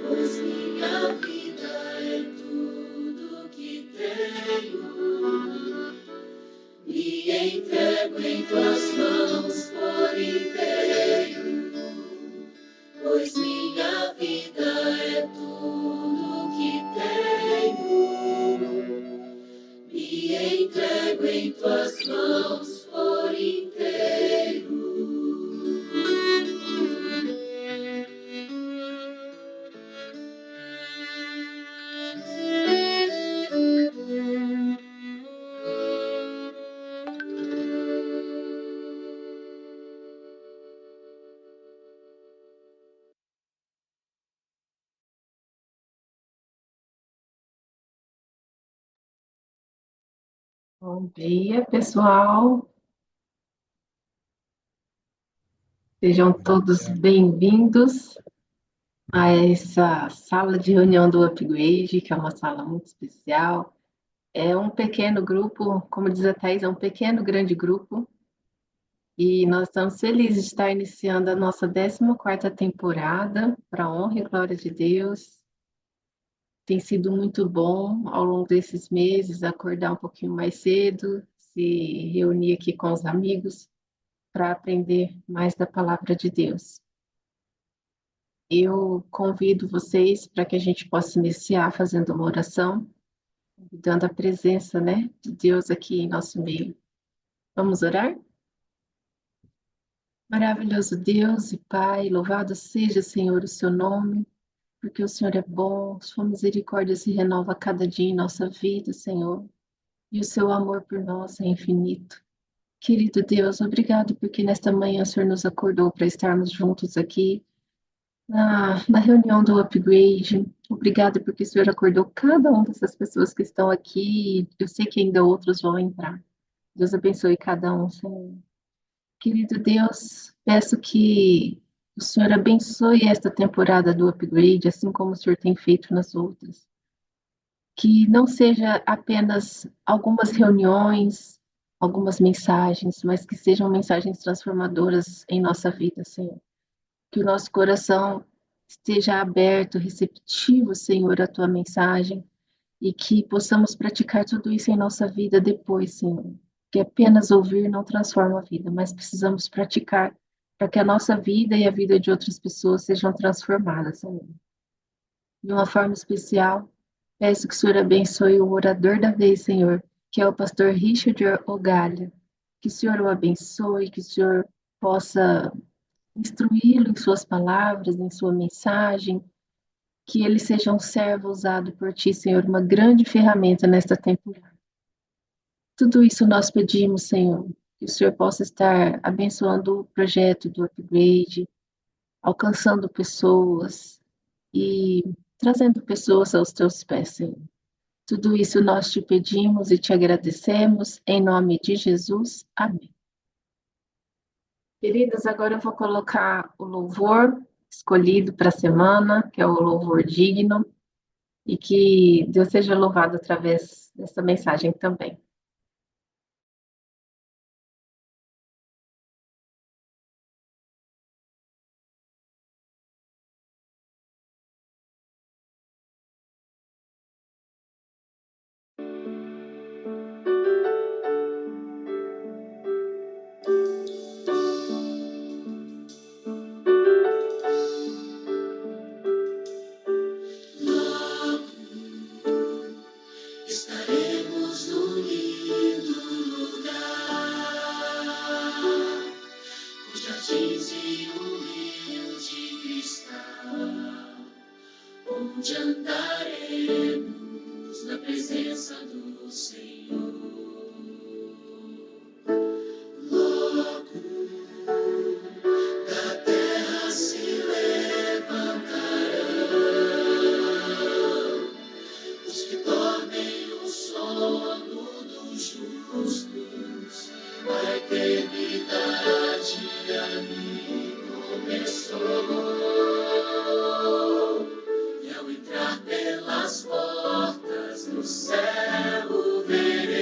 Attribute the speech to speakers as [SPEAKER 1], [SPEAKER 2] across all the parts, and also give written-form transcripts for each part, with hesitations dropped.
[SPEAKER 1] pois minha vida é tudo que tenho. Me entrego em tuas mãos por inteiro, pois minha vida é tudo que tenho. Me entrego em tuas mãos por inteiro.
[SPEAKER 2] Bom dia, pessoal. Sejam todos bem-vindos a essa sala de reunião do Upgrade, que é uma sala muito especial. É um pequeno grupo, como diz a Thais, é um pequeno grande grupo. E nós estamos felizes de estar iniciando a nossa 14ª temporada, para a honra e glória de Deus. Tem sido muito bom ao longo desses meses acordar um pouquinho mais cedo, se reunir aqui com os amigos para aprender mais da palavra de Deus. Eu convido vocês para que a gente possa iniciar fazendo uma oração, dando a presença, de Deus aqui em nosso meio. Vamos orar? Maravilhoso Deus e Pai, louvado seja, Senhor, o seu nome, porque o Senhor é bom, sua misericórdia se renova a cada dia em nossa vida, Senhor, e o seu amor por nós é infinito. Querido Deus, obrigado porque nesta manhã o Senhor nos acordou para estarmos juntos aqui na reunião do Upgrade. Obrigada porque o Senhor acordou cada uma dessas pessoas que estão aqui. Eu sei que ainda outros vão entrar. Deus abençoe cada um, Senhor. Querido Deus, peço que o Senhor abençoe esta temporada do Upgrade, assim como o Senhor tem feito nas outras. Que não seja apenas algumas reuniões, algumas mensagens, mas que sejam mensagens transformadoras em nossa vida, Senhor. Que o nosso coração esteja aberto, receptivo, Senhor, à tua mensagem, e que possamos praticar tudo isso em nossa vida depois, Senhor. Que apenas ouvir não transforma a vida, mas precisamos praticar para que a nossa vida e a vida de outras pessoas sejam transformadas, Senhor. De uma forma especial, peço que o Senhor abençoe o orador da vez, Senhor, que é o pastor Richard Ogalha. Que o Senhor o abençoe, que o Senhor possa instruí-lo em suas palavras, em sua mensagem, que ele seja um servo usado por ti, Senhor, uma grande ferramenta nesta temporada. Tudo isso nós pedimos, Senhor, que o Senhor possa estar abençoando o projeto do Upgrade, alcançando pessoas e trazendo pessoas aos teus pés, Senhor. Tudo isso nós te pedimos e te agradecemos, em nome de Jesus. Amém. Queridas, agora eu vou colocar o louvor escolhido para a semana, que é o louvor digno, e que Deus seja louvado através dessa mensagem também.
[SPEAKER 1] Estaremos num lindo lugar, com jardins e um rio de cristal, onde andaremos na presença do Senhor. Logo da terra se levantarão os que dormem o sono dos justos. A eternidade ali começou, e ao entrar pelas portas do céu veremos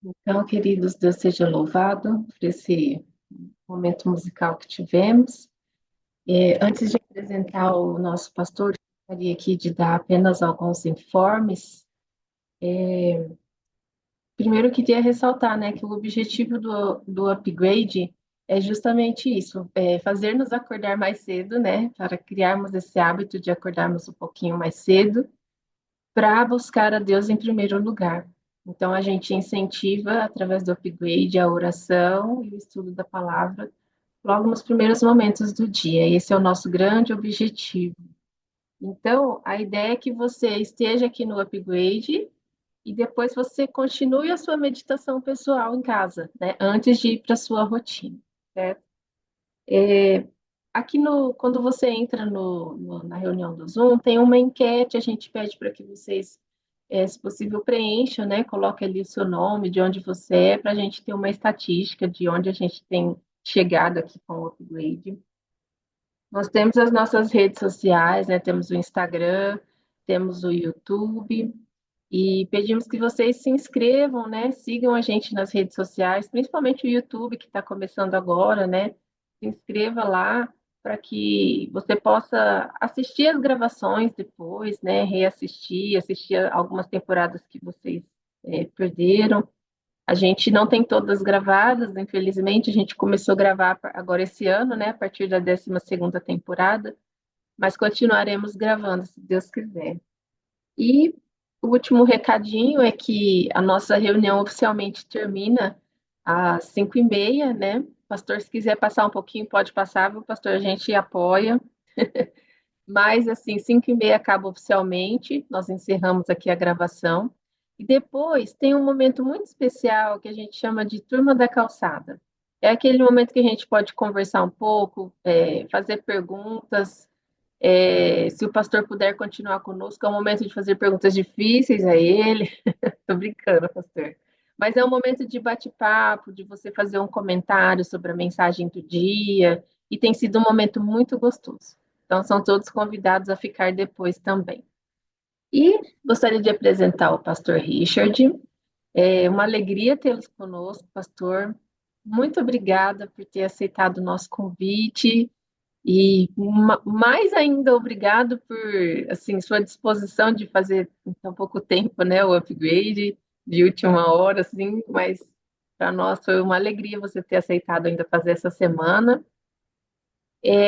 [SPEAKER 2] Então, queridos, Deus seja louvado por esse momento musical que tivemos. Antes de apresentar o nosso pastor, gostaria aqui de dar apenas alguns informes. Primeiro, eu queria ressaltar, né, que o objetivo do upgrade é justamente isso, fazer nos acordar mais cedo, né, para criarmos esse hábito de acordarmos um pouquinho mais cedo, para buscar a Deus em primeiro lugar. Então, a gente incentiva, através do upgrade, a oração e o estudo da palavra, logo nos primeiros momentos do dia. Esse é o nosso grande objetivo. Então, a ideia é que você esteja aqui no upgrade e depois você continue a sua meditação pessoal em casa, né? Antes de ir para a sua rotina, certo? Aqui quando você entra na reunião do Zoom, tem uma enquete, a gente pede para que vocês, se possível, preencham, né? Coloque ali o seu nome, de onde você é, para a gente ter uma estatística de onde a gente tem chegado aqui com o upgrade. Nós temos as nossas redes sociais, né? Temos o Instagram, temos o YouTube, e pedimos que vocês se inscrevam, né? Sigam a gente nas redes sociais, principalmente o YouTube, que está começando agora, né? Se inscreva lá para que você possa assistir as gravações depois, né? Reassistir, assistir algumas temporadas que vocês perderam. A gente não tem todas gravadas, infelizmente, a gente começou a gravar agora esse ano, né? A partir da 12ª temporada, mas continuaremos gravando, se Deus quiser. E o último recadinho é que a nossa reunião oficialmente termina às 5h30, né? Pastor, se quiser passar um pouquinho, pode passar, viu, pastor? A gente apoia. Mas, assim, 5h30 acaba oficialmente, nós encerramos aqui a gravação. E depois tem um momento muito especial que a gente chama de Turma da Calçada. É aquele momento que a gente pode conversar um pouco, fazer perguntas, se o pastor puder continuar conosco, é o momento de fazer perguntas difíceis a ele. Estou brincando, pastor. Mas é um momento de bate-papo, de você fazer um comentário sobre a mensagem do dia, e tem sido um momento muito gostoso. Então, são todos convidados a ficar depois também. E gostaria de apresentar o pastor Richard. É uma alegria tê-los conosco, pastor. Muito obrigada por ter aceitado o nosso convite. E mais ainda, obrigado por assim sua disposição de fazer em tão pouco tempo, né, o upgrade de última hora, assim, mas para nós foi uma alegria você ter aceitado ainda fazer essa semana.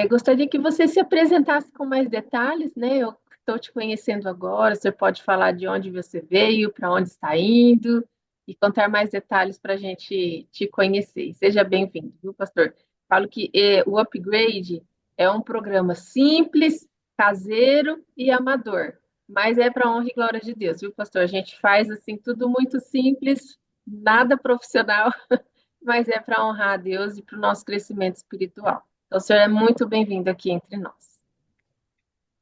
[SPEAKER 2] Gostaria que você se apresentasse com mais detalhes, né? Eu estou te conhecendo agora, você pode falar de onde você veio, para onde está indo e contar mais detalhes para a gente te conhecer. Seja bem-vindo, viu, pastor? Falo que o Upgrade é um programa simples, caseiro e amador, mas é para honra e glória de Deus, viu, pastor? A gente faz assim tudo muito simples, nada profissional, mas é para honrar a Deus e para o nosso crescimento espiritual. Então, o senhor é muito bem-vindo aqui entre nós.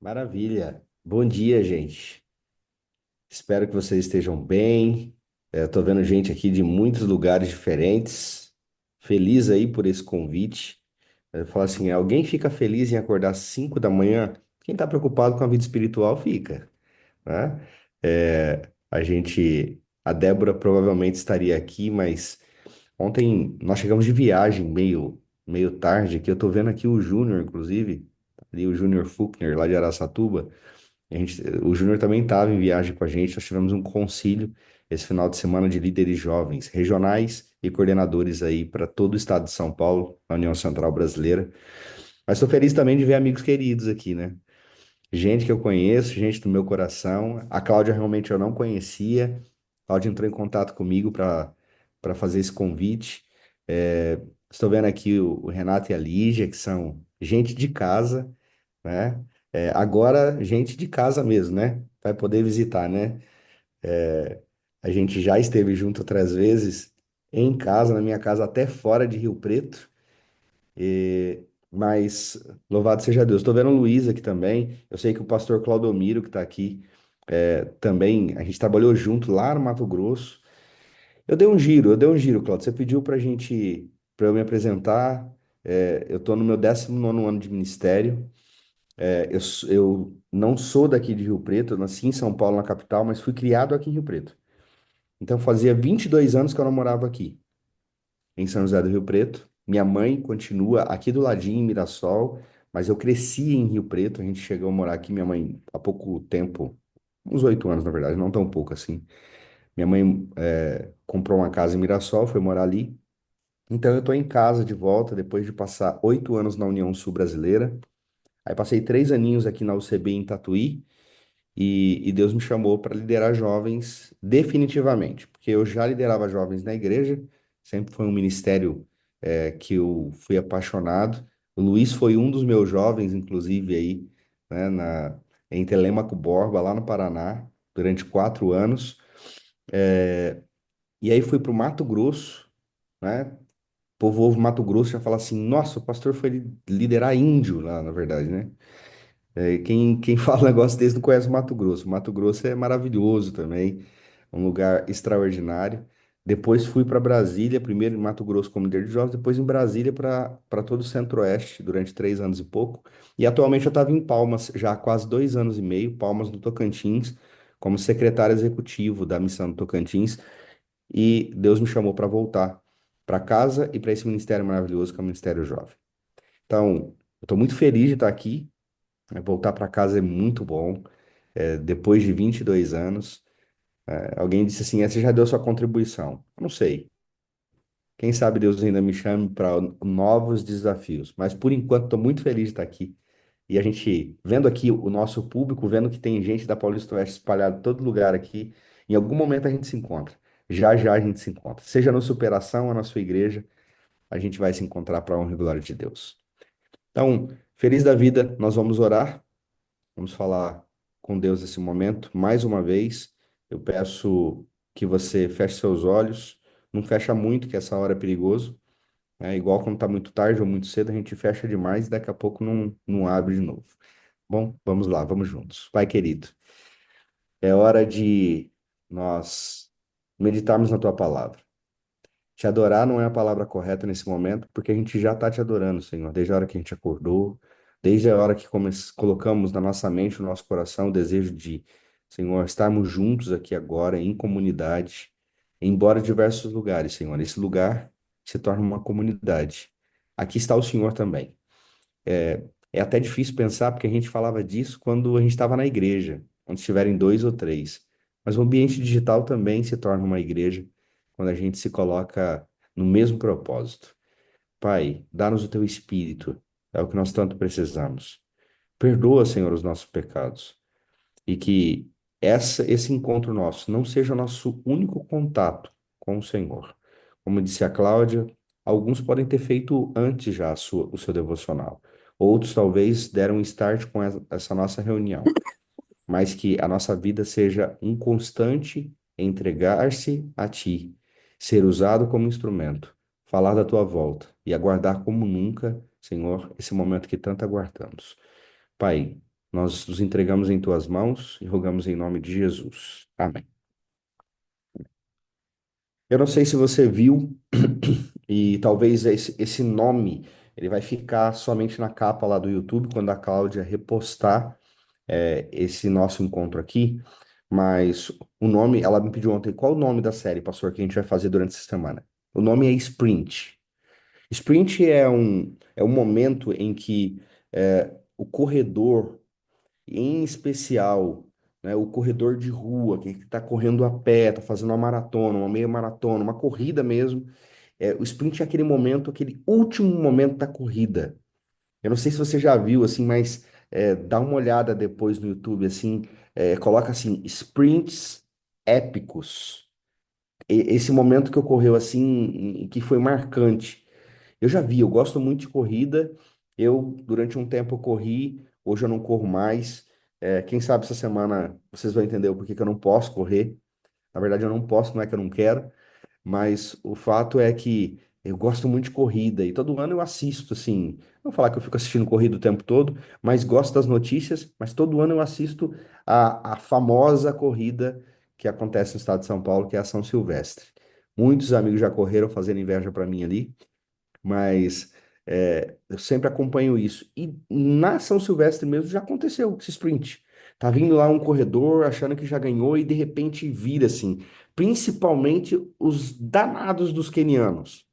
[SPEAKER 3] Maravilha. Bom dia, gente. Espero que vocês estejam bem. Estou vendo gente aqui de muitos lugares diferentes. Feliz aí por esse convite. Eu falo assim, alguém fica feliz em acordar às 5 da manhã? Quem está preocupado com a vida espiritual fica, né? A Débora provavelmente estaria aqui, mas ontem nós chegamos de viagem meio tarde aqui. Eu estou vendo aqui o Júnior, inclusive, ali o Júnior Fuchner, lá de Araçatuba. O Júnior também estava em viagem com a gente. Nós tivemos um concílio esse final de semana de líderes jovens, regionais e coordenadores aí para todo o estado de São Paulo, na União Central Brasileira. Mas estou feliz também de ver amigos queridos aqui, né? Gente que eu conheço, gente do meu coração. A Cláudia realmente eu não conhecia. A Cláudia entrou em contato comigo para fazer esse convite. Estou vendo aqui o Renato e a Lígia, que são gente de casa, né? Agora, gente de casa mesmo, né? Vai poder visitar, né? É, a gente já esteve junto outras vezes em casa, na minha casa, até fora de Rio Preto. Mas louvado seja Deus. Estou vendo o Luiz aqui também. Eu sei que o pastor Claudomiro, que está aqui, também, a gente trabalhou junto lá no Mato Grosso. Eu dei um giro, Claudio. Você pediu para eu me apresentar. Eu estou no meu 19º ano de ministério. Eu não sou daqui de Rio Preto, eu nasci em São Paulo, na capital, mas fui criado aqui em Rio Preto. Então fazia 22 anos que eu não morava aqui, em São José do Rio Preto. Minha mãe continua aqui do ladinho, em Mirassol, mas eu cresci em Rio Preto. A gente chegou a morar aqui, minha mãe, há pouco tempo, uns 8 anos, na verdade, não tão pouco assim. Minha mãe comprou uma casa em Mirassol, foi morar ali. Então eu estou em casa de volta, depois de passar 8 anos na União Sul Brasileira. Aí passei 3 aninhos aqui na UCB em Tatuí. E Deus me chamou para liderar jovens definitivamente, porque eu já liderava jovens na igreja, sempre foi um ministério que eu fui apaixonado. O Luiz foi um dos meus jovens, inclusive, aí, né, em Telêmaco Borba, lá no Paraná, durante 4 anos. E aí fui para o Mato Grosso, né? O povo ouve Mato Grosso e já fala assim: nossa, o pastor foi liderar índio lá, na verdade, né? Quem fala um negócio desse não conhece o Mato Grosso. O Mato Grosso é maravilhoso também, um lugar extraordinário. Depois fui para Brasília, primeiro em Mato Grosso como líder de jovens, depois em Brasília para todo o Centro-Oeste durante 3 anos e pouco. E atualmente eu estava em Palmas, já há quase 2 anos e meio, Palmas no Tocantins, como secretário executivo da missão do Tocantins. E Deus me chamou para voltar para casa e para esse ministério maravilhoso que é o Ministério Jovem. Então, eu estou muito feliz de estar aqui. Voltar para casa é muito bom. Depois de 22 anos, alguém disse assim: Você já deu sua contribuição? Eu não sei. Quem sabe Deus ainda me chame para novos desafios. Mas por enquanto, estou muito feliz de estar aqui. E a gente, vendo aqui o nosso público, vendo que tem gente da Paulista Oeste espalhada em todo lugar aqui, em algum momento a gente se encontra. Já já a gente se encontra. Seja no Superação ou na sua igreja, a gente vai se encontrar para a honra e glória de Deus. Então, feliz da vida, nós vamos orar. Vamos falar com Deus nesse momento. Mais uma vez, eu peço que você feche seus olhos. Não fecha muito, que essa hora é perigoso. É igual quando está muito tarde ou muito cedo, a gente fecha demais e daqui a pouco não abre de novo. Bom, vamos lá, vamos juntos. Pai querido, é hora de nós meditarmos na tua palavra. Te adorar não é a palavra correta nesse momento, porque a gente já está te adorando, Senhor, desde a hora que a gente acordou, desde a hora que colocamos na nossa mente, no nosso coração, o desejo de, Senhor, estarmos juntos aqui agora, em comunidade, embora diversos lugares, Senhor. Esse lugar se torna uma comunidade. Aqui está o Senhor também. É até difícil pensar, porque a gente falava disso quando a gente estava na igreja, onde estiverem dois ou três. Mas o ambiente digital também se torna uma igreja quando a gente se coloca no mesmo propósito. Pai, dá-nos o teu espírito, é o que nós tanto precisamos. Perdoa, Senhor, os nossos pecados e que esse encontro nosso não seja nosso único contato com o Senhor. Como disse a Cláudia, alguns podem ter feito antes já o seu devocional. Outros talvez deram um start com essa nossa reunião, mas que a nossa vida seja um constante entregar-se a Ti, ser usado como instrumento, falar da Tua volta e aguardar como nunca, Senhor, esse momento que tanto aguardamos. Pai, nós nos entregamos em tuas mãos e rogamos em nome de Jesus. Amém. Eu não sei se você viu, e talvez esse nome ele vai ficar somente na capa lá do YouTube quando a Cláudia repostar esse nosso encontro aqui, mas o nome, ela me pediu ontem, qual o nome da série, pastor, que a gente vai fazer durante essa semana? O nome é Sprint. Sprint é um momento em que o corredor em especial, né, o corredor de rua, que está correndo a pé, está fazendo uma maratona, uma meia maratona, uma corrida mesmo. O sprint é aquele momento, aquele último momento da corrida. Eu não sei se você já viu, assim, mas dá uma olhada depois no YouTube, assim, coloca assim, sprints épicos. Esse momento que ocorreu, assim, que foi marcante. Eu já vi, eu gosto muito de corrida. Eu, durante um tempo, eu corri, hoje eu não corro mais. Quem sabe essa semana vocês vão entender o porquê que eu não posso correr. Na verdade, eu não posso, não é que eu não quero, mas o fato é que eu gosto muito de corrida e todo ano eu assisto, assim. Não vou falar que eu fico assistindo corrida o tempo todo, mas gosto das notícias. Mas todo ano eu assisto a famosa corrida que acontece no estado de São Paulo, que é a São Silvestre. Muitos amigos já correram fazendo inveja para mim ali, mas eu sempre acompanho isso. E na São Silvestre mesmo já aconteceu esse sprint. Tá vindo lá um corredor achando que já ganhou e de repente vira assim. principalmente os danados dos quenianos,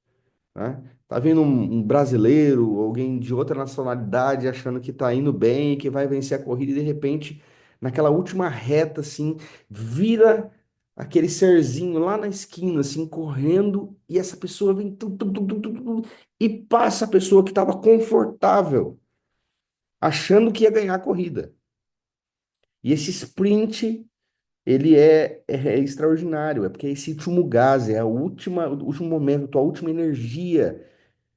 [SPEAKER 3] né? Tá vindo um brasileiro, alguém de outra nacionalidade achando que tá indo bem, que vai vencer a corrida e de repente, naquela última reta assim, vira aquele serzinho lá na esquina assim, correndo e essa pessoa vem e passa a pessoa que estava confortável, achando que ia ganhar a corrida. E esse sprint ele é extraordinário, é porque é esse último gás, é a última, o último momento, a última energia.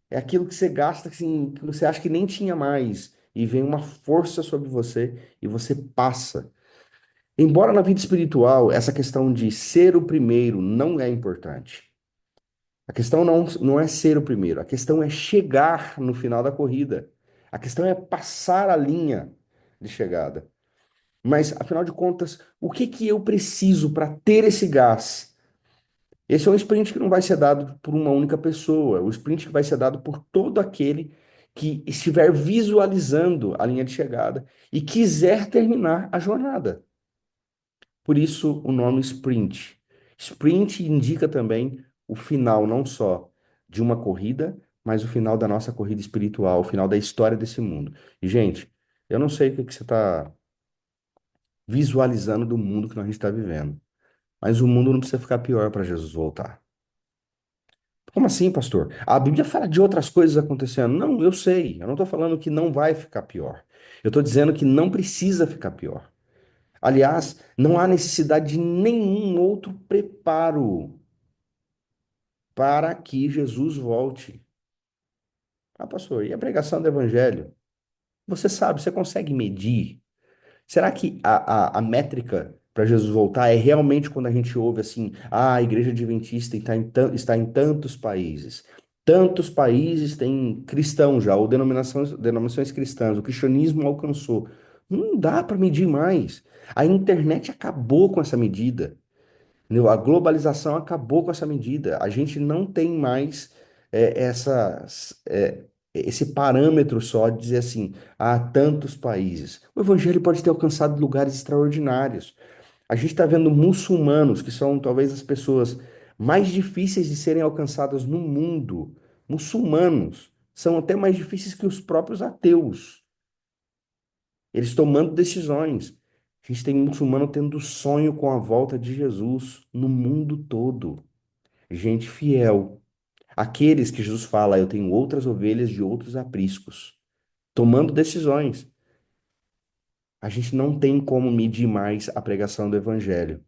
[SPEAKER 3] É aquilo que você gasta, assim, que você acha que nem tinha mais. E vem uma força sobre você e você passa. Embora na vida espiritual, essa questão de ser o primeiro não é importante. A questão não é ser o primeiro, a questão é chegar no final da corrida. A questão é passar a linha de chegada. Mas, afinal de contas, o que que eu preciso para ter esse gás? Esse é um sprint que não vai ser dado por uma única pessoa, o sprint que vai ser dado por todo aquele que estiver visualizando a linha de chegada e quiser terminar a jornada. Por isso o nome sprint. Sprint indica também o final não só de uma corrida, mas o final da nossa corrida espiritual, o final da história desse mundo. E, gente, eu não sei o que que você está visualizando do mundo que a gente está vivendo, mas o mundo não precisa ficar pior para Jesus voltar. Como assim, pastor? A Bíblia fala de outras coisas acontecendo. Não, eu sei. Eu não estou falando que não vai ficar pior. Eu estou dizendo que não precisa ficar pior. Aliás, não há necessidade de nenhum outro preparo para que Jesus volte. Ah, pastor, e a pregação do evangelho? Você sabe, você consegue medir? Será que a métrica para Jesus voltar é realmente quando a gente ouve assim, ah, a igreja adventista está em tantos países. Tantos países têm cristãos já, ou denominações cristãs, o cristianismo alcançou. Não dá para medir mais. A internet acabou com essa medida. Entendeu? A globalização acabou com essa medida. A gente não tem mais esse parâmetro só de dizer assim, há tantos países. O evangelho pode ter alcançado lugares extraordinários. A gente está vendo muçulmanos, que são talvez as pessoas mais difíceis de serem alcançadas no mundo. Muçulmanos são até mais difíceis que os próprios ateus. Eles tomando decisões. A gente tem muçulmano tendo sonho com a volta de Jesus no mundo todo. Gente fiel. Aqueles que Jesus fala, eu tenho outras ovelhas de outros apriscos. Tomando decisões. A gente não tem como medir mais a pregação do evangelho.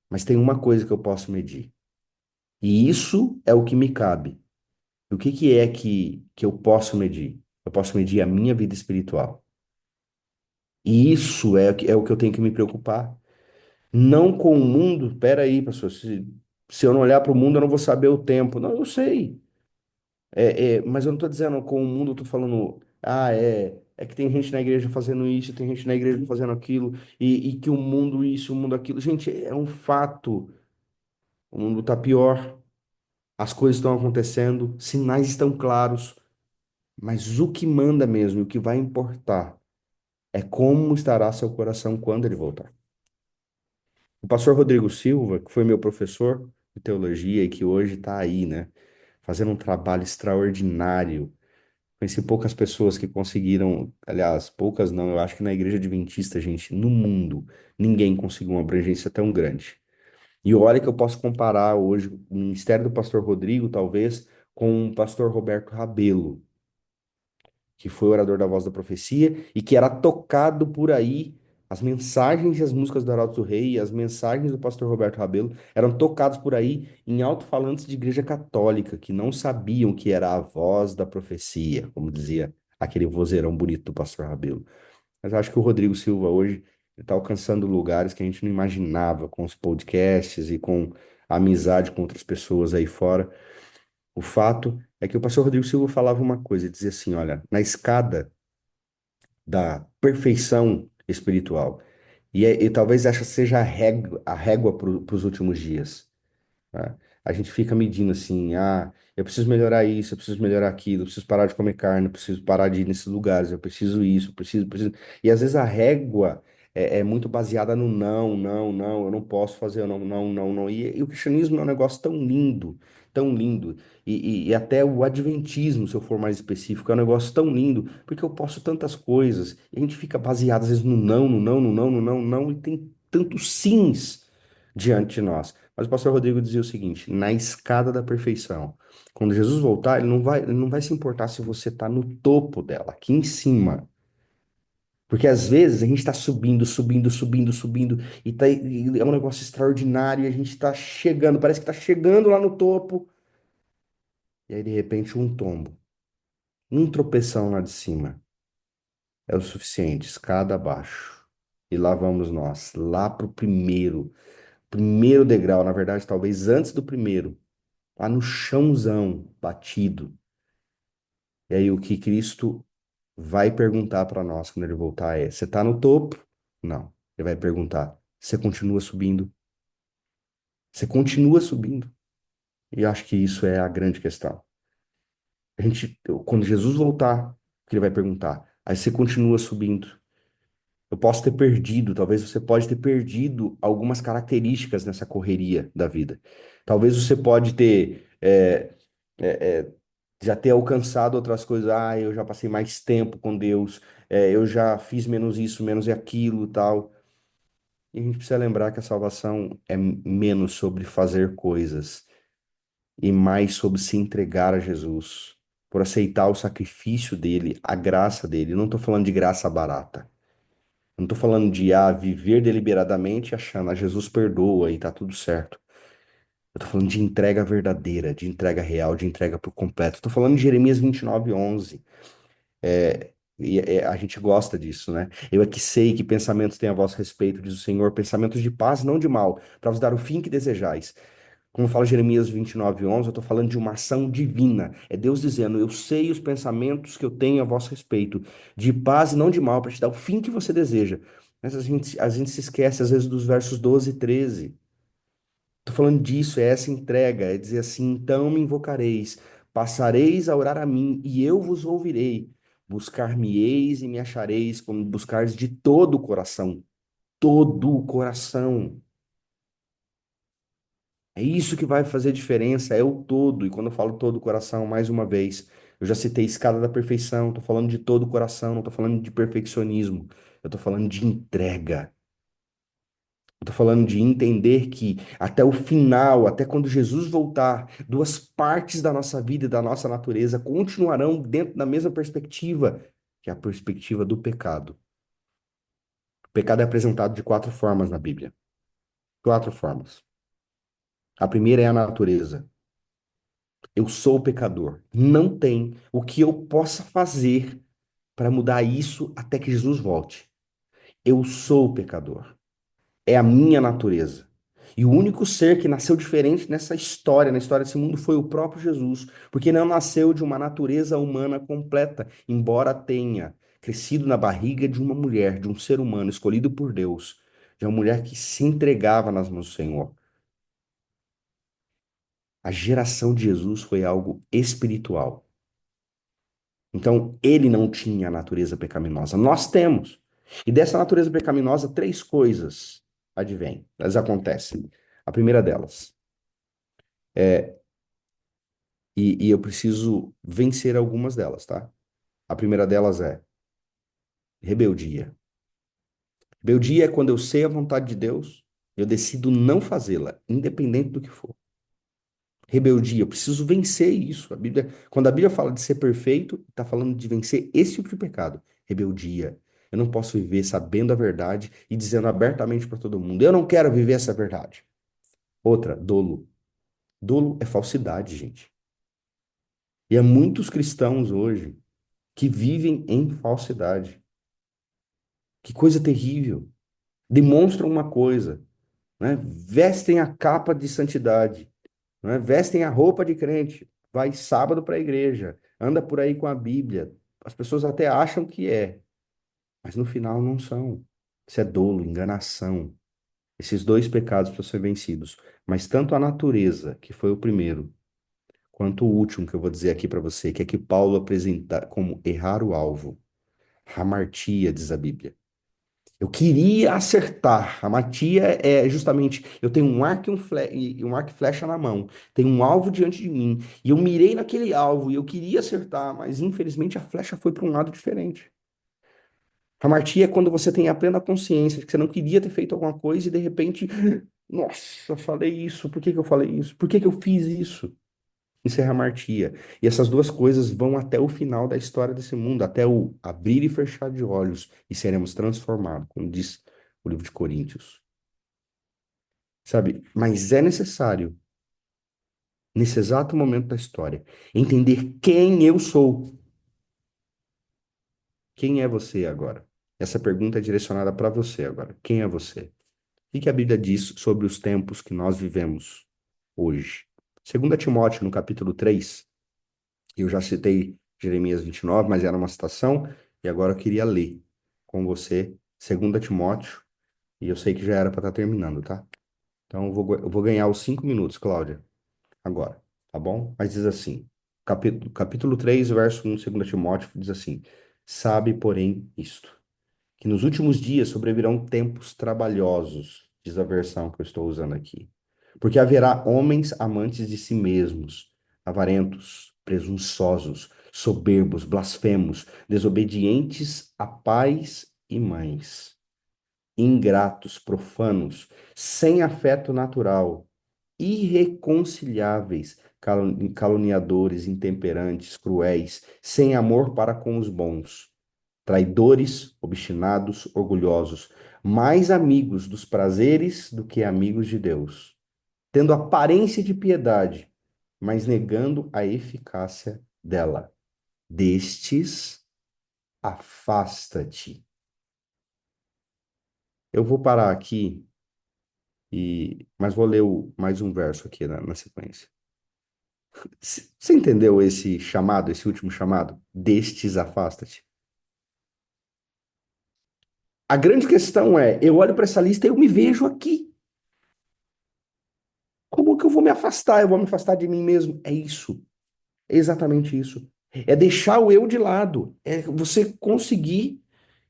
[SPEAKER 3] Mas tem uma coisa que eu posso medir. E isso é o que me cabe. O que que é que eu posso medir? Eu posso medir a minha vida espiritual. E isso é o que eu tenho que me preocupar. Não com o mundo. Pera aí, pastor. Se eu não olhar para o mundo, eu não vou saber o tempo. Não, eu sei. Mas eu não estou dizendo com o mundo, eu estou falando, é que tem gente na igreja fazendo isso, tem gente na igreja fazendo aquilo, e que o mundo isso, o mundo aquilo. Gente, é um fato. O mundo está pior, as coisas estão acontecendo, sinais estão claros, mas o que manda mesmo, o que vai importar, é como estará seu coração quando ele voltar. O pastor Rodrigo Silva, que foi meu professor de teologia e que hoje está aí, né, fazendo um trabalho extraordinário. Conheci poucas pessoas que conseguiram, aliás, poucas não, eu acho que na igreja adventista, gente, no mundo, ninguém conseguiu uma abrangência tão grande. E olha que eu posso comparar hoje o ministério do pastor Rodrigo, talvez, com o pastor Roberto Rabelo, que foi orador da Voz da Profecia e que era tocado por aí. As mensagens e as músicas do Arauto do Rei e as mensagens do pastor Roberto Rabelo eram tocadas por aí em alto-falantes de igreja católica que não sabiam que era a voz da profecia, como dizia aquele vozeirão bonito do pastor Rabelo. Mas eu acho que o Rodrigo Silva hoje está alcançando lugares que a gente não imaginava com os podcasts e com a amizade com outras pessoas aí fora. O fato é que o pastor Rodrigo Silva falava uma coisa, ele dizia assim, olha, na escada da perfeição espiritual, e talvez essa seja a régua para os últimos dias, né? A gente fica medindo assim, eu preciso melhorar isso, eu preciso melhorar aquilo, eu preciso parar de comer carne, eu preciso parar de ir nesses lugares, eu preciso isso, preciso. E às vezes a régua, é muito baseada no não, não, não, eu não posso fazer, não, não, não, não. E o cristianismo é um negócio tão lindo. E até o adventismo, se eu for mais específico, é um negócio tão lindo, porque eu posso tantas coisas. E a gente fica baseado, às vezes, no não, no não, no não, no não, no não, e tem tantos sims diante de nós. Mas o pastor Rodrigo dizia o seguinte: na escada da perfeição, quando Jesus voltar, ele não vai se importar se você está no topo dela, aqui em cima. Porque às vezes a gente está subindo, subindo, subindo, subindo, e é um negócio extraordinário, e a gente está chegando, parece que está chegando lá no topo, e aí de repente um tombo, um tropeção lá de cima é o suficiente, escada abaixo. E lá vamos nós, lá pro primeiro degrau, na verdade, talvez antes do primeiro, lá no chãozão batido. E aí o que Cristo vai perguntar para nós quando ele voltar é: você está no topo? Não. Ele vai perguntar: você continua subindo? Você continua subindo. E eu acho que isso é a grande questão. Quando Jesus voltar, o que ele vai perguntar? Aí você continua subindo. Eu posso ter perdido, talvez você pode ter perdido algumas características nessa correria da vida. Talvez você pode ter já ter alcançado outras coisas. Ah, eu já passei mais tempo com Deus. Eu já fiz menos isso, menos aquilo, tal. E a gente precisa lembrar que a salvação é menos sobre fazer coisas e mais sobre se entregar a Jesus, por aceitar o sacrifício dele, a graça dele. Eu não estou falando de graça barata. Eu não estou falando de viver deliberadamente achando, Jesus perdoa e tá tudo certo. Eu estou falando de entrega verdadeira, de entrega real, de entrega por completo. Estou falando de Jeremias 29:11. A gente gosta disso, né? Eu é que sei que pensamentos têm a vosso respeito, diz o Senhor, pensamentos de paz, não de mal, para vos dar o fim que desejais. Como fala Jeremias 29:11, eu estou falando de uma ação divina. É Deus dizendo: eu sei os pensamentos que eu tenho a vosso respeito, de paz e não de mal, para te dar o fim que você deseja. Mas a gente se esquece, às vezes, dos versos 12 e 13. Estou falando disso, é essa entrega, é dizer assim: então me invocareis, passareis a orar a mim, e eu vos ouvirei. Buscar-me-eis e me achareis, quando buscares de todo o coração. Todo o coração. É isso que vai fazer diferença, é o todo. E quando eu falo todo o coração, mais uma vez, eu já citei escada da perfeição, estou falando de todo o coração, não estou falando de perfeccionismo, eu estou falando de entrega. Eu estou falando de entender que até o final, até quando Jesus voltar, duas partes da nossa vida e da nossa natureza continuarão dentro da mesma perspectiva, que é a perspectiva do pecado. O pecado é apresentado de quatro formas na Bíblia. Quatro formas. A primeira é a natureza. Eu sou pecador. Não tem o que eu possa fazer para mudar isso até que Jesus volte. Eu sou pecador. É a minha natureza. E o único ser que nasceu diferente nessa história, na história desse mundo, foi o próprio Jesus, porque não nasceu de uma natureza humana completa, embora tenha crescido na barriga de uma mulher, de um ser humano escolhido por Deus, de uma mulher que se entregava nas mãos do Senhor. A geração de Jesus foi algo espiritual. Então, ele não tinha a natureza pecaminosa. Nós temos. E dessa natureza pecaminosa, três coisas advêm, elas acontecem. A primeira delas é, e eu preciso vencer algumas delas, tá? A primeira delas é rebeldia. Rebeldia é quando eu sei a vontade de Deus, eu decido não fazê-la, independente do que for. Rebeldia, eu preciso vencer isso. Quando a Bíblia fala de ser perfeito, está falando de vencer esse tipo de pecado. Rebeldia. Eu não posso viver sabendo a verdade e dizendo abertamente para todo mundo: eu não quero viver essa verdade. Outra, dolo. Dolo é falsidade, gente. E há muitos cristãos hoje que vivem em falsidade. Que coisa terrível. Demonstram uma coisa, né? Vestem a capa de santidade, né? Vestem a roupa de crente, vai sábado para a igreja, anda por aí com a Bíblia. As pessoas até acham que é, mas no final não são. Isso é dolo, enganação. Esses dois pecados precisam ser vencidos. Mas tanto a natureza, que foi o primeiro, quanto o último que eu vou dizer aqui para você, que é que Paulo apresenta como errar o alvo. Hamartia, diz a Bíblia. Eu queria acertar. A matia é justamente, eu tenho um arco e um arco e flecha na mão, tem um alvo diante de mim, e eu mirei naquele alvo e eu queria acertar, mas infelizmente a flecha foi para um lado diferente. Hamartia é quando você tem a plena consciência de que você não queria ter feito alguma coisa e de repente, nossa, eu falei isso, por que que eu falei isso? Por que que eu fiz isso? Isso é hamartia. E essas duas coisas vão até o final da história desse mundo, até o abrir e fechar de olhos e seremos transformados, como diz o livro de Coríntios. Sabe? Mas é necessário, nesse exato momento da história, entender quem eu sou. Quem é você agora? Essa pergunta é direcionada para você agora. Quem é você? O que a Bíblia diz sobre os tempos que nós vivemos hoje? 2 Timóteo, no capítulo 3, eu já citei Jeremias 29, mas era uma citação, e agora eu queria ler com você 2 Timóteo, e eu sei que já era para estar terminando, tá? Então eu vou ganhar os 5 minutos, Cláudia, agora, tá bom? Mas diz assim, capítulo 3, verso 1, 2 Timóteo, diz assim: Sabe, porém, isto que nos últimos dias sobrevirão tempos trabalhosos, diz a versão que eu estou usando aqui. Porque haverá homens amantes de si mesmos, avarentos, presunçosos, soberbos, blasfemos, desobedientes a pais e mães, ingratos, profanos, sem afeto natural, irreconciliáveis, caluniadores, intemperantes, cruéis, sem amor para com os bons, traidores, obstinados, orgulhosos, mais amigos dos prazeres do que amigos de Deus, tendo aparência de piedade, mas negando a eficácia dela. Destes, afasta-te. Eu vou parar aqui mas vou ler mais um verso aqui na sequência. Você entendeu esse chamado, esse último chamado? Destes, afasta-te. A grande questão é, eu olho para essa lista e eu me vejo aqui. Como que eu vou me afastar? Eu vou me afastar de mim mesmo. É isso. É exatamente isso. É deixar o eu de lado. É você conseguir,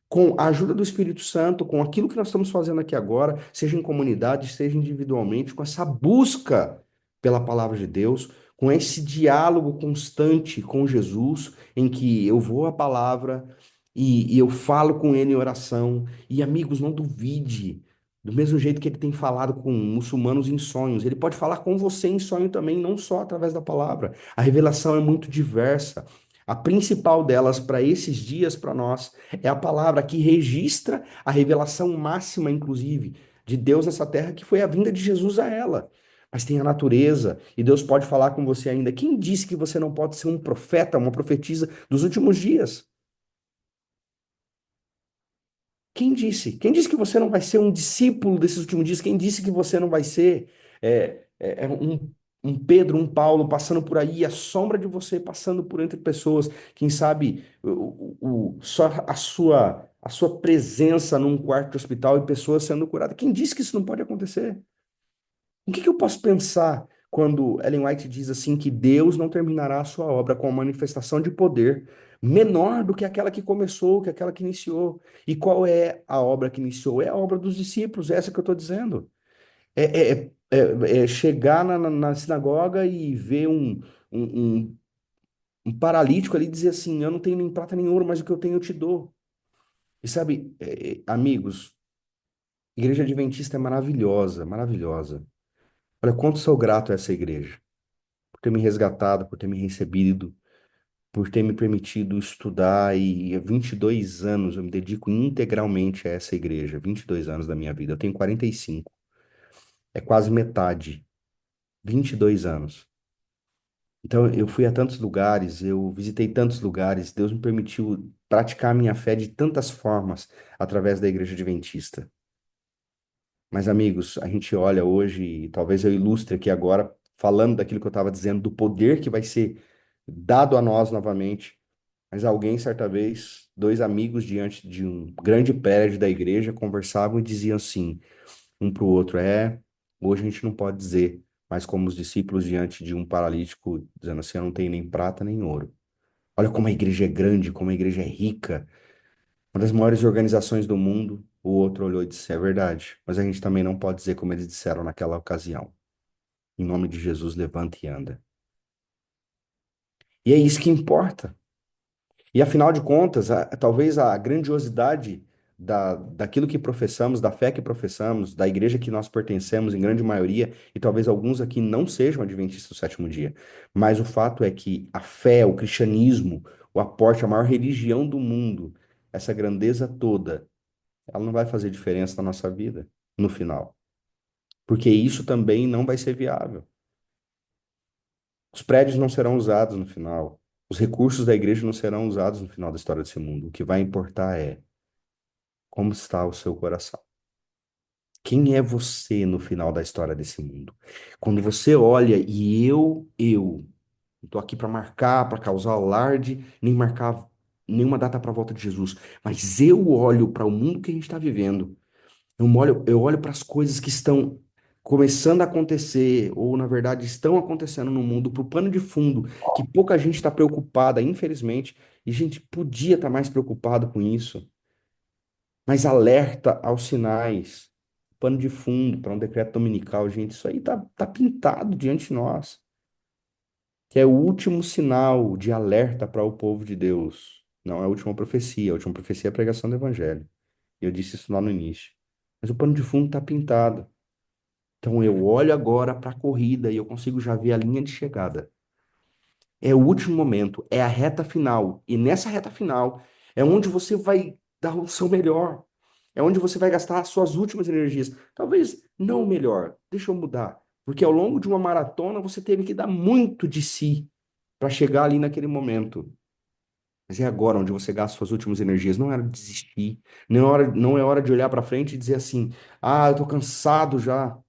[SPEAKER 3] com a ajuda do Espírito Santo, com aquilo que nós estamos fazendo aqui agora, seja em comunidade, seja individualmente, com essa busca pela palavra de Deus, com esse diálogo constante com Jesus, em que eu vou à palavra e eu falo com ele em oração. E amigos, não duvide. Do mesmo jeito que ele tem falado com muçulmanos em sonhos, ele pode falar com você em sonho também, não só através da palavra. A revelação é muito diversa. A principal delas para esses dias, para nós, é a palavra que registra a revelação máxima, inclusive, de Deus nessa terra, que foi a vinda de Jesus a ela. Mas tem a natureza, e Deus pode falar com você ainda. Quem disse que você não pode ser um profeta, uma profetisa dos últimos dias? Quem disse? Quem disse que você não vai ser um discípulo desses últimos dias? Quem disse que você não vai ser um Pedro, um Paulo passando por aí, a sombra de você passando por entre pessoas? Quem sabe só a sua presença num quarto de hospital e pessoas sendo curadas? Quem disse que isso não pode acontecer? O que que eu posso pensar quando Ellen White diz assim que Deus não terminará a sua obra com a manifestação de poder menor do que aquela que começou, que aquela que iniciou? E qual é a obra que iniciou? É a obra dos discípulos, é essa que eu estou dizendo. É chegar na sinagoga e ver um paralítico ali e dizer assim: Eu não tenho nem prata nem ouro, mas o que eu tenho eu te dou. E sabe, amigos, igreja adventista é maravilhosa, maravilhosa. Olha, quanto sou grato a essa igreja, por ter me resgatado, por ter me recebido, por ter me permitido estudar, e há 22 anos eu me dedico integralmente a essa igreja, 22 anos da minha vida. Eu tenho 45, é quase metade, 22 anos. Então eu fui a tantos lugares, eu visitei tantos lugares, Deus me permitiu praticar a minha fé de tantas formas através da igreja adventista. Mas, amigos, a gente olha hoje, e talvez eu ilustre aqui agora, falando daquilo que eu estava dizendo, do poder que vai ser dado a nós novamente. Mas alguém, certa vez, dois amigos diante de um grande prédio da igreja conversavam e diziam assim, um para o outro: hoje a gente não pode dizer, mas como os discípulos diante de um paralítico, dizendo assim: Eu não tenho nem prata nem ouro. Olha como a igreja é grande, como a igreja é rica, uma das maiores organizações do mundo. O outro olhou e disse: é verdade. Mas a gente também não pode dizer como eles disseram naquela ocasião. Em nome de Jesus, levanta e anda. E é isso que importa. E afinal de contas, talvez a grandiosidade daquilo que professamos, da fé que professamos, da igreja que nós pertencemos, em grande maioria, e talvez alguns aqui não sejam adventistas do sétimo dia, mas o fato é que a fé, o cristianismo, o aporte, a maior religião do mundo, essa grandeza toda, ela não vai fazer diferença na nossa vida no final, porque isso também não vai ser viável. Os prédios não serão usados no final. Os recursos da igreja não serão usados no final da história desse mundo. O que vai importar é como está o seu coração. Quem é você no final da história desse mundo? Quando você olha e não estou aqui para marcar, para causar alarde, nem marcar nenhuma data para a volta de Jesus, mas eu olho para o mundo que a gente está vivendo. Eu olho para as coisas que estão começando a acontecer, ou na verdade estão acontecendo no mundo, para o pano de fundo, que pouca gente está preocupada, infelizmente, e a gente podia estar mais preocupado com isso, mas alerta aos sinais, pano de fundo para um decreto dominical, gente, isso aí tá pintado diante de nós, que é o último sinal de alerta para o povo de Deus. Não é a última profecia é a pregação do evangelho. Eu disse isso lá no início. Mas o pano de fundo está pintado. Então eu olho agora para a corrida e eu consigo já ver a linha de chegada. É o último momento, é a reta final. E nessa reta final é onde você vai dar o seu melhor. É onde você vai gastar as suas últimas energias. Talvez não o melhor, deixa eu mudar. Porque ao longo de uma maratona você teve que dar muito de si para chegar ali naquele momento. Mas é agora onde você gasta suas últimas energias. Não é hora de desistir. Não é hora de olhar para frente e dizer assim: ah, eu tô cansado já.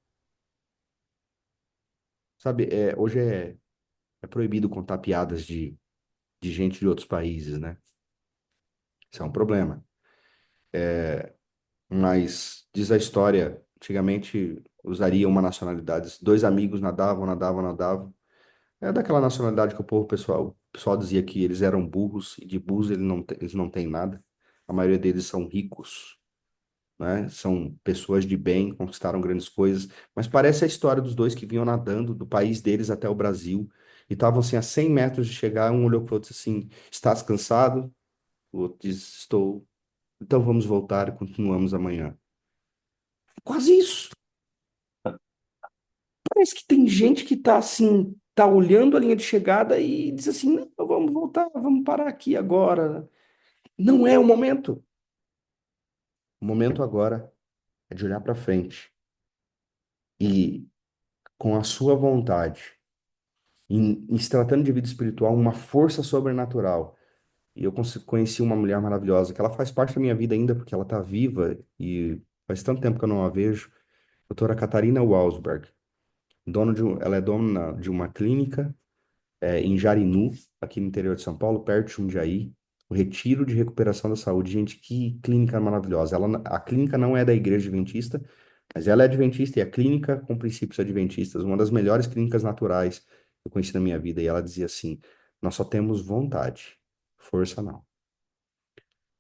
[SPEAKER 3] Sabe, hoje é proibido contar piadas de gente de outros países, né? Isso é um problema. Mas diz a história, antigamente usaria uma nacionalidade. Dois amigos nadavam, nadavam, nadavam. É daquela nacionalidade que o pessoal dizia que eles eram burros, e de burros eles não têm nada. A maioria deles são ricos, né? São pessoas de bem, conquistaram grandes coisas. Mas parece a história dos dois que vinham nadando do país deles até o Brasil. E estavam assim a 100 metros de chegar, um olhou para o outro e disse assim: estás cansado? O outro diz: estou. Então vamos voltar e continuamos amanhã. Quase isso. Parece que tem gente que tá assim, tá olhando a linha de chegada e diz assim: não, vamos voltar, vamos parar aqui agora. Não é o momento. O momento agora é de olhar para frente e, com a sua vontade, em se tratando de vida espiritual, uma força sobrenatural. E eu conheci uma mulher maravilhosa, que ela faz parte da minha vida ainda, porque ela tá viva e faz tanto tempo que eu não a vejo. Doutora Catarina Walsberg. Ela é dona de uma clínica em Jarinu, aqui no interior de São Paulo, perto de Jundiaí, o Retiro de Recuperação da Saúde. Gente, que clínica maravilhosa. A clínica não é da Igreja Adventista, mas ela é adventista e a clínica com princípios adventistas, uma das melhores clínicas naturais que eu conheci na minha vida. E ela dizia assim: nós só temos vontade, força não.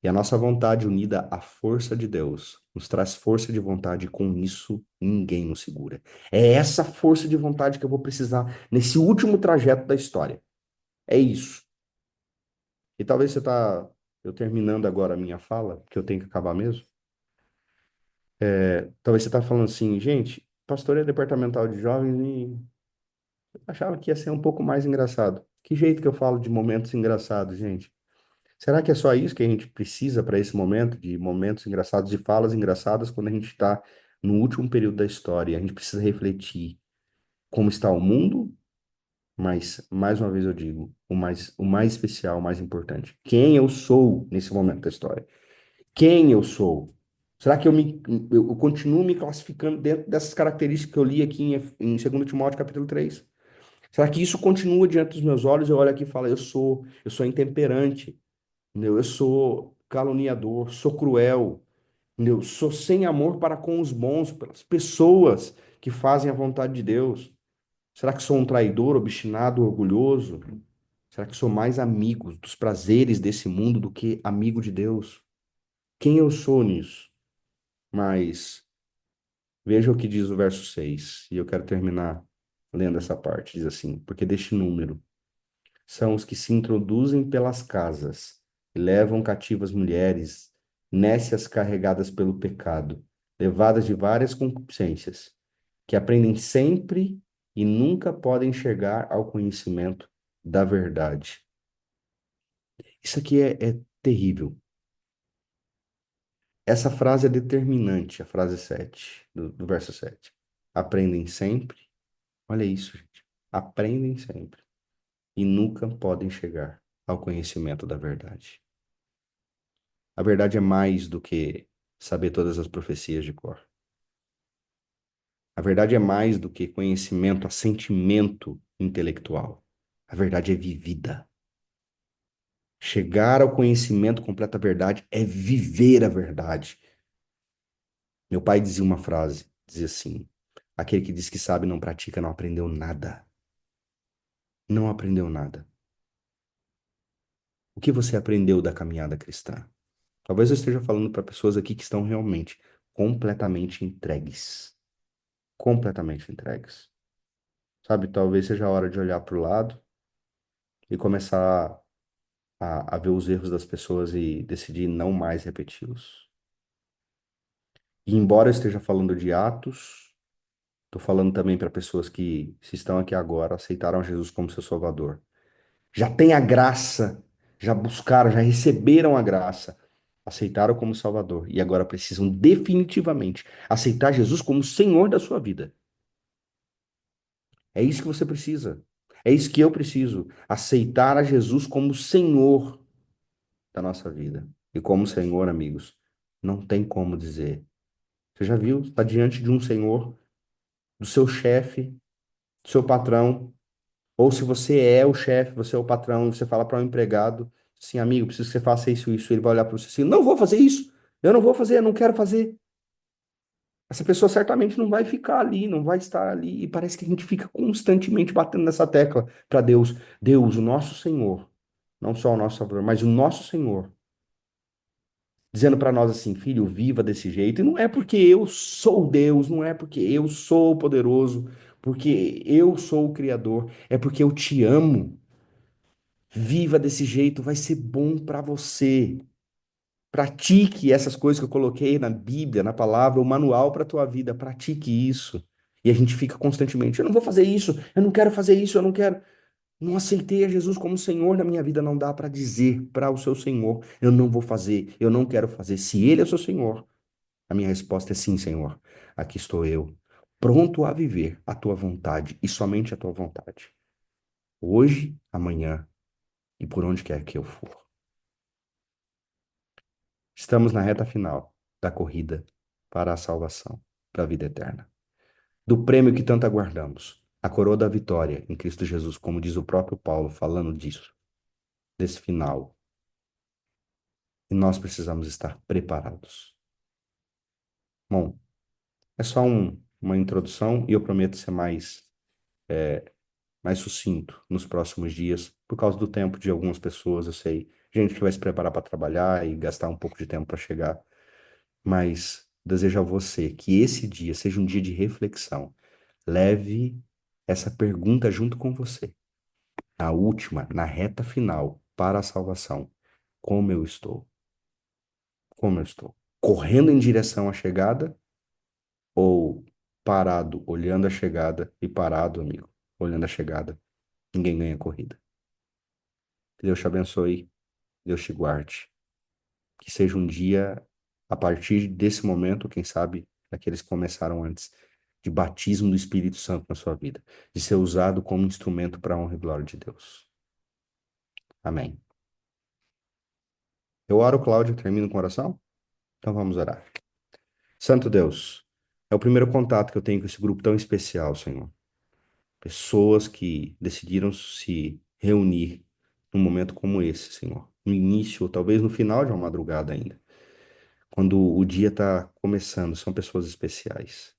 [SPEAKER 3] E a nossa vontade unida à força de Deus nos traz força de vontade, e com isso ninguém nos segura. É essa força de vontade que eu vou precisar nesse último trajeto da história. É isso. E talvez eu terminando agora a minha fala, que eu tenho que acabar mesmo. Talvez você está falando assim: gente, pastoreio departamental de jovens e achava que ia ser um pouco mais engraçado. Que jeito que eu falo de momentos engraçados, gente? Será que é só isso que a gente precisa para esse momento, de momentos engraçados, de falas engraçadas, quando a gente está no último período da história? A gente precisa refletir como está o mundo, mas, mais uma vez eu digo, o mais especial, o mais importante. Quem eu sou nesse momento da história? Quem eu sou? Será que eu continuo me classificando dentro dessas características que eu li aqui em 2 Timóteo capítulo 3? Será que isso continua diante dos meus olhos? Eu olho aqui e falo: eu sou intemperante, entendeu? Eu sou caluniador, sou cruel, entendeu? Sou sem amor para com os bons, pelas pessoas que fazem a vontade de Deus. Será que sou um traidor, obstinado, orgulhoso? Será que sou mais amigo dos prazeres desse mundo do que amigo de Deus? Quem eu sou nisso? Mas veja o que diz o verso 6 e eu quero terminar lendo essa parte. Diz assim: porque deste número são os que se introduzem pelas casas e levam cativas mulheres, nécias carregadas pelo pecado, levadas de várias concupiscências, que aprendem sempre e nunca podem chegar ao conhecimento da verdade. Isso aqui é terrível. Essa frase é determinante, a frase 7 do verso 7. Aprendem sempre, olha isso, gente. Aprendem sempre e nunca podem chegar ao conhecimento da verdade. A verdade é mais do que saber todas as profecias de cor. A verdade é mais do que conhecimento, assentimento intelectual. A verdade é vivida. Chegar ao conhecimento completa da verdade é viver a verdade. Meu pai dizia uma frase, dizia assim: aquele que diz que sabe e não pratica não aprendeu nada. Não aprendeu nada. O que você aprendeu da caminhada cristã? Talvez eu esteja falando para pessoas aqui que estão realmente completamente entregues. Completamente entregues. Sabe, talvez seja a hora de olhar para o lado e começar a ver os erros das pessoas e decidir não mais repeti-los. E embora eu esteja falando de atos, estou falando também para pessoas que, se estão aqui agora, aceitaram Jesus como seu Salvador. Já têm a graça, já buscaram, já receberam a graça, aceitaram como Salvador e agora precisam definitivamente aceitar Jesus como Senhor da sua vida. É isso que você precisa. É isso que eu preciso. Aceitar a Jesus como Senhor da nossa vida. E como Senhor, amigos, não tem como dizer. Você já viu? Está diante de um Senhor, do seu chefe, do seu patrão. Ou se você é o chefe, você é o patrão, e você fala para um empregado, assim, amigo, preciso que você faça isso, isso. Ele vai olhar para você assim, não vou fazer isso. Eu não vou fazer, eu não quero fazer. Essa pessoa certamente não vai ficar ali, não vai estar ali. E parece que a gente fica constantemente batendo nessa tecla para Deus. Deus, o nosso Senhor, não só o nosso Salvador, mas o nosso Senhor, dizendo para nós assim, filho, viva desse jeito. E não é porque eu sou Deus, não é porque eu sou poderoso, porque eu sou o Criador, é porque eu te amo. Viva desse jeito, vai ser bom para você. Pratique essas coisas que eu coloquei na Bíblia, na palavra, o manual para a tua vida. Pratique isso. E a gente fica constantemente, eu não vou fazer isso, eu não quero fazer isso, eu não quero. Não aceitei a Jesus como Senhor na minha vida. Não dá para dizer para o seu Senhor, eu não vou fazer, eu não quero fazer. Se Ele é o seu Senhor, a minha resposta é sim, Senhor. Aqui estou eu, pronto a viver a tua vontade e somente a tua vontade. Hoje, amanhã e por onde quer que eu for. Estamos na reta final da corrida para a salvação, para a vida eterna. Do prêmio que tanto aguardamos, a coroa da vitória em Cristo Jesus, como diz o próprio Paulo falando disso, desse final. E nós precisamos estar preparados. Bom, é só uma introdução e eu prometo ser mais sucinto nos próximos dias, por causa do tempo de algumas pessoas, eu sei. Gente que vai se preparar para trabalhar e gastar um pouco de tempo para chegar. Mas desejo a você que esse dia seja um dia de reflexão. Leve essa pergunta junto com você. A última, na reta final, para a salvação. Como eu estou? Como eu estou? Correndo em direção à chegada ou parado, olhando a chegada e parado, amigo, olhando a chegada? Ninguém ganha a corrida. Que Deus te abençoe, Deus te guarde. Que seja um dia, a partir desse momento, quem sabe, daqueles que começaram antes, de batismo do Espírito Santo na sua vida, de ser usado como instrumento para a honra e glória de Deus. Amém. Eu oro, Cláudio, termino com oração? Então vamos orar. Santo Deus, é o primeiro contato que eu tenho com esse grupo tão especial, Senhor. Pessoas que decidiram se reunir num momento como esse, Senhor. No início, ou talvez no final de uma madrugada ainda. Quando o dia está começando, são pessoas especiais.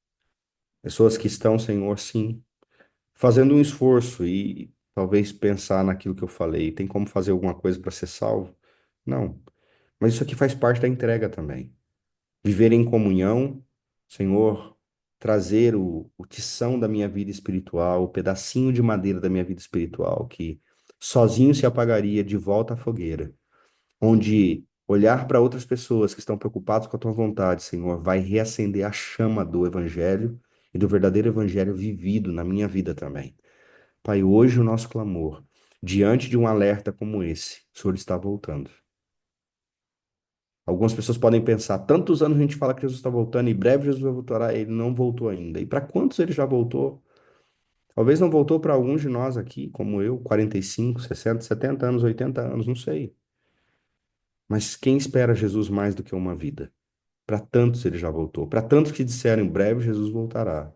[SPEAKER 3] Pessoas que estão, Senhor, sim, fazendo um esforço e talvez pensar naquilo que eu falei. Tem como fazer alguma coisa para ser salvo? Não. Mas isso aqui faz parte da entrega também. viver em comunhão, Senhor, trazer o tição da minha vida espiritual, o pedacinho de madeira da minha vida espiritual, que sozinho se apagaria de volta à fogueira, onde olhar para outras pessoas que estão preocupadas com a tua vontade, Senhor, vai reacender a chama do Evangelho e do verdadeiro Evangelho vivido na minha vida também. Pai, hoje o nosso clamor, diante de um alerta como esse, o Senhor está voltando. Algumas pessoas podem pensar, tantos anos a gente fala que Jesus está voltando, e breve Jesus vai voltar, ele não voltou ainda. E para quantos ele já voltou? Talvez não voltou para alguns de nós aqui, como eu, 45, 60, 70 anos, 80 anos, não sei. Mas quem espera Jesus mais do que uma vida? Para tantos ele já voltou. Para tantos que disseram, em breve Jesus voltará.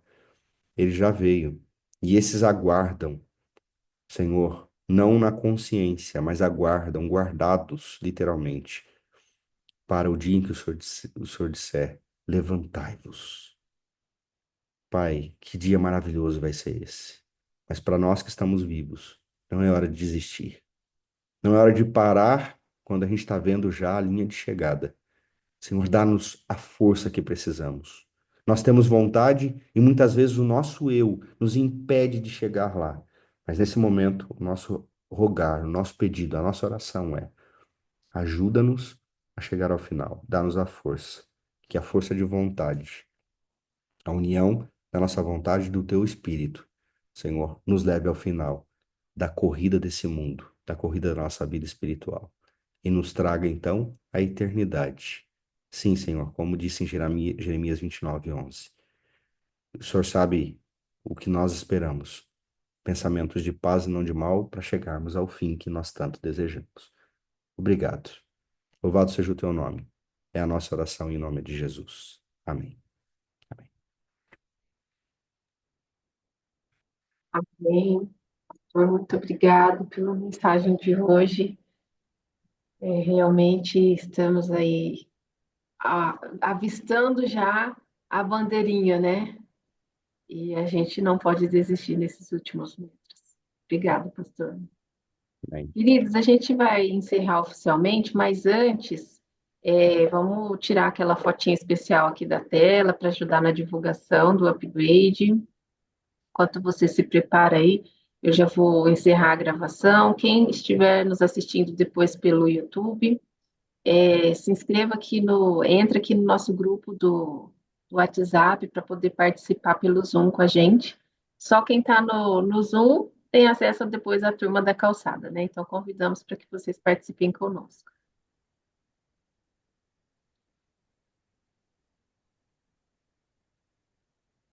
[SPEAKER 3] Ele já veio. E esses aguardam, Senhor, não na consciência, mas aguardam, guardados, literalmente, para o dia em que o Senhor disser: levantai-vos. Pai, que dia maravilhoso vai ser esse. Mas para nós que estamos vivos, não é hora de desistir. Não é hora de parar quando a gente está vendo já a linha de chegada. Senhor, dá-nos a força que precisamos. Nós temos vontade e muitas vezes o nosso eu nos impede de chegar lá. Mas nesse momento, o nosso rogar, o nosso pedido, a nossa oração é: ajuda-nos a chegar ao final. Dá-nos a força, que é a força de vontade, a união da nossa vontade e do teu espírito. Senhor, nos leve ao final da corrida desse mundo, da corrida da nossa vida espiritual. E nos traga, então, a eternidade. Sim, Senhor, como disse em Jeremias 29:11. O Senhor sabe o que nós esperamos. Pensamentos de paz e não de mal, para chegarmos ao fim que nós tanto desejamos. Obrigado. Louvado seja o teu nome. É a nossa oração em nome de Jesus. Amém. Amém.
[SPEAKER 2] Amém. Pastor, muito obrigado pela mensagem de hoje. Realmente estamos aí avistando já a bandeirinha, né? E a gente não pode desistir nesses últimos metros. Obrigada, pastor.
[SPEAKER 3] Amém.
[SPEAKER 2] Queridos, a gente vai encerrar oficialmente, mas antes, vamos tirar aquela fotinha especial aqui da tela para ajudar na divulgação do upgrade. Enquanto você se prepara aí, eu já vou encerrar a gravação. Quem estiver nos assistindo depois pelo YouTube, se inscreva aqui entra aqui no nosso grupo do WhatsApp para poder participar pelo Zoom com a gente. Só quem está no Zoom tem acesso depois à turma da calçada, né? Então convidamos para que vocês participem conosco.